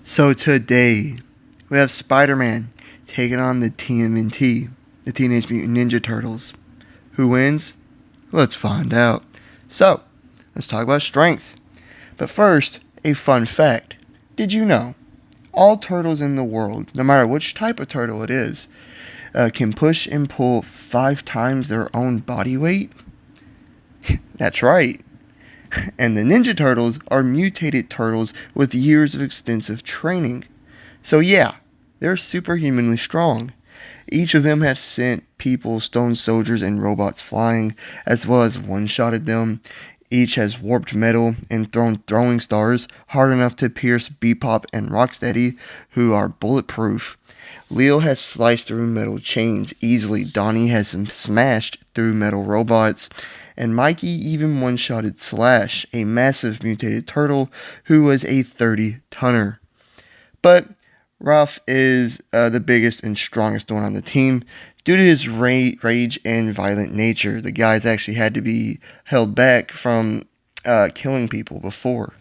So today, we have Spider-Man taking on the TMNT, the Teenage Mutant Ninja Turtles. Who wins? Let's find out. So, let's talk about strength. But first, a fun fact. Did you know all turtles in the world, no matter which type of turtle it is, can push and pull 5 times their own body weight? That's right. And the Ninja Turtles are mutated turtles with years of extensive training. So yeah, they're superhumanly strong. Each of them have sent people, stone soldiers, and robots flying, as well as one-shotted them. Each has warped metal and thrown throwing stars hard enough to pierce Bebop and Rocksteady, who are bulletproof. Leo has sliced through metal chains easily. Donnie has smashed through metal robots. And Mikey even one-shotted Slash, a massive mutated turtle who was a 30-tonner. But Ralph is the biggest and strongest one on the team. Due to his rage and violent nature, the guy's actually had to be held back from killing people before.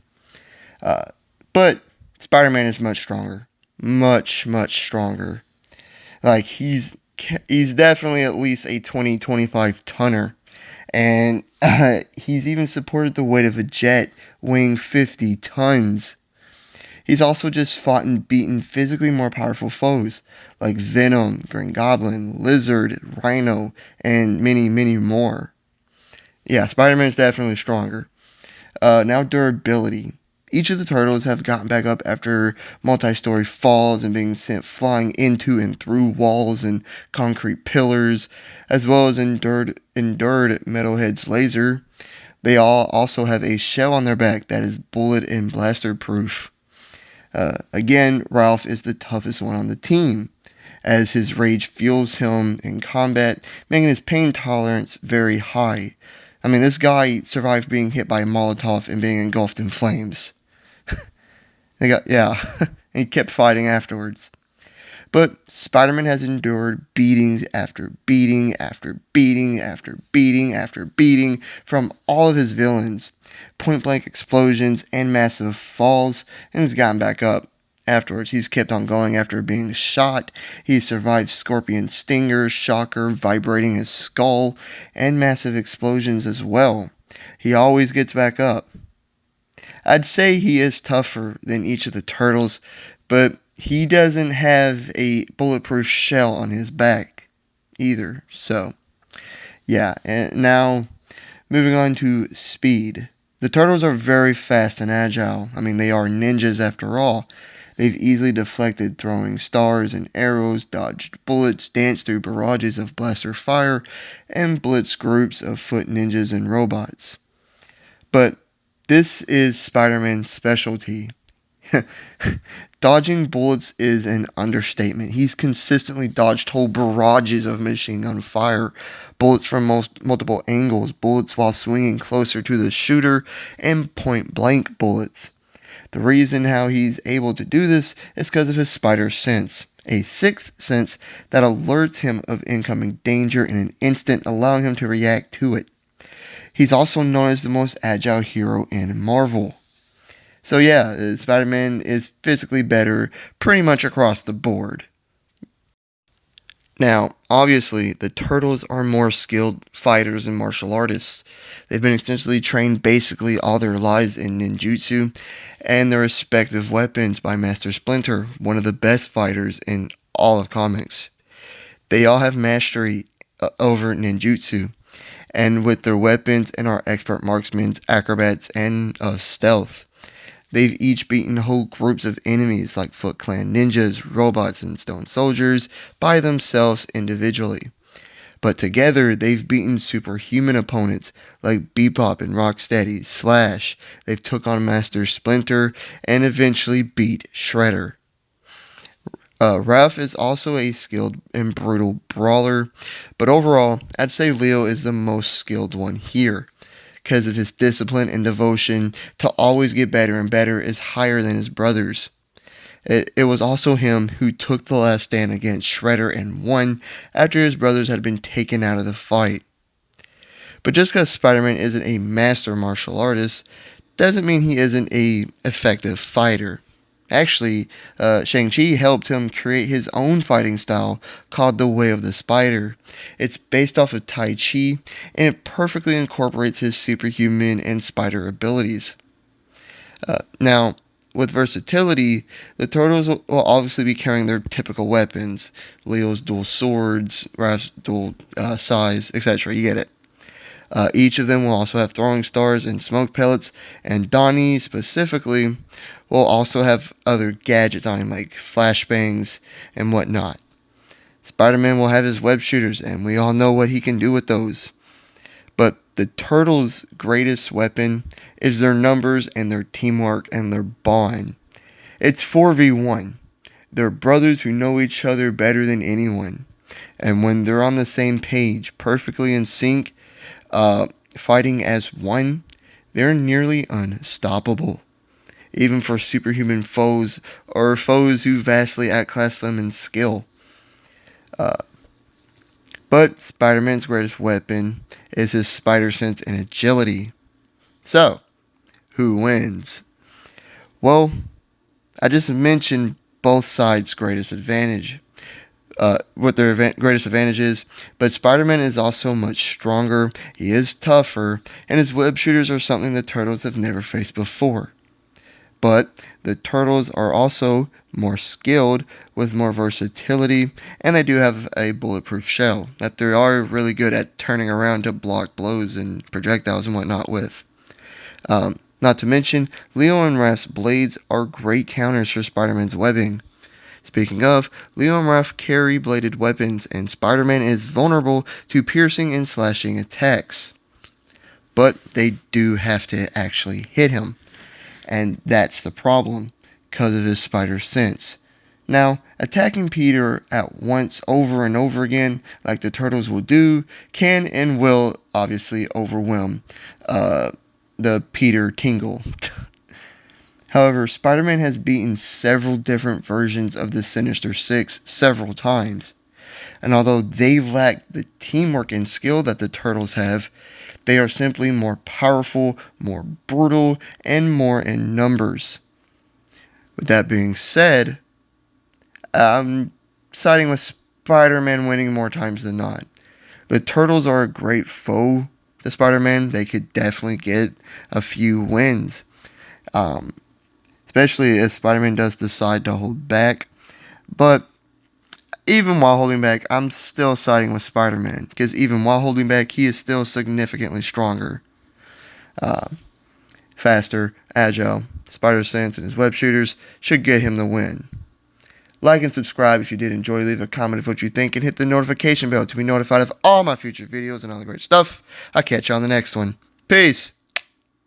Uh, but Spider-Man is much stronger. Much stronger. Like, he's definitely at least a 20-25 tonner. And he's even supported the weight of a jet weighing 50 tons. He's also just fought and beaten physically more powerful foes like Venom, Green Goblin, Lizard, Rhino, and many more. Yeah, Spider-Man is definitely stronger. Now durability. Each of the turtles have gotten back up after multi-story falls and being sent flying into and through walls and concrete pillars, as well as endured Metalhead's laser. They all also have a shell on their back that is bullet and blaster proof. Again, Ralph is the toughest one on the team, as his rage fuels him in combat, making his pain tolerance very high. I mean, this guy survived being hit by a Molotov and being engulfed in flames. Yeah, he kept fighting afterwards. But Spider-Man has endured beatings after beating after beating after beating after beating from all of his villains, point-blank explosions and massive falls, and has gotten back up. Afterwards, he's kept on going after being shot. He survived Scorpion Stinger, Shocker vibrating his skull, and massive explosions as well. He always gets back up. I'd say he is tougher than each of the turtles, but he doesn't have a bulletproof shell on his back either. So, yeah, and now moving on to speed. The turtles are very fast and agile. I mean, they are ninjas after all. They've easily deflected throwing stars and arrows, dodged bullets, danced through barrages of blaster fire, and blitzed groups of foot ninjas and robots. But this is Spider-Man's specialty. Dodging bullets is an understatement. He's consistently dodged whole barrages of machine gun fire, bullets from multiple angles, bullets while swinging closer to the shooter, and point blank bullets. The reason how he's able to do this is because of his spider sense, a sixth sense that alerts him of incoming danger in an instant, allowing him to react to it. He's also known as the most agile hero in Marvel. So yeah, Spider-Man is physically better pretty much across the board. Now, obviously, the Turtles are more skilled fighters and martial artists. They've been extensively trained basically all their lives in ninjutsu and their respective weapons by Master Splinter, one of the best fighters in all of comics. They all have mastery over ninjutsu, and with their weapons and are expert marksmen, acrobats, and stealth. They've each beaten whole groups of enemies like Foot Clan ninjas, robots, and stone soldiers by themselves individually. But together, they've beaten superhuman opponents like Bebop and Rocksteady, Slash. They've took on Master Splinter and eventually beat Shredder. Ralph is also a skilled and brutal brawler, but overall, I'd say Leo is the most skilled one here because of his discipline and devotion to always get better and better is higher than his brothers. It was also him who took the last stand against Shredder and won after his brothers had been taken out of the fight. But just because Spider-Man isn't a master martial artist doesn't mean he isn't a effective fighter. Actually, Shang-Chi helped him create his own fighting style called the Way of the Spider. It's based off of Tai Chi, and it perfectly incorporates his superhuman and spider abilities. Now, with versatility, the Turtles will obviously be carrying their typical weapons. Leo's dual swords, Raph's dual size, etc. You get it. Each of them will also have throwing stars and smoke pellets, and Donnie specifically will also have other gadgets on him like flashbangs and whatnot. Spider-Man will have his web shooters, and we all know what he can do with those. But the Turtles' greatest weapon is their numbers and their teamwork and their bond. It's 4v1. They're brothers who know each other better than anyone. And when they're on the same page, perfectly in sync, fighting as one, they're nearly unstoppable, even for superhuman foes or foes who vastly outclass them in skill. But Spider-Man's greatest weapon is his spider sense and agility. So, who wins? Well, I just mentioned both sides' greatest advantage. What their greatest advantage is, but Spider-Man is also much stronger, he is tougher, and his web shooters are something the Turtles have never faced before. But the Turtles are also more skilled with more versatility, and they do have a bulletproof shell that they are really good at turning around to block blows and projectiles and whatnot with. Not to mention, Leo and Raph's blades are great counters for Spider-Man's webbing. Speaking of, Leo and Raph carry bladed weapons, and Spider-Man is vulnerable to piercing and slashing attacks. But they do have to actually hit him, and that's the problem, because of his spider sense. Now, attacking Peter at once over and over again, like the Turtles will do, can and will obviously overwhelm the Peter Tingle. However, Spider-Man has beaten several different versions of the Sinister Six several times. And although they lack the teamwork and skill that the Turtles have, they are simply more powerful, more brutal, and more in numbers. With that being said, I'm siding with Spider-Man winning more times than not. The Turtles are a great foe to Spider-Man. They could definitely get a few wins. Especially if Spider-Man does decide to hold back. But even while holding back, I'm still siding with Spider-Man, because even while holding back, he is still significantly stronger, faster, agile. Spider sense and his web shooters should get him the win. Like and subscribe if you did enjoy. Leave a comment of what you think, and hit the notification bell to be notified of all my future videos and all the great stuff. I'll catch you on the next one. Peace!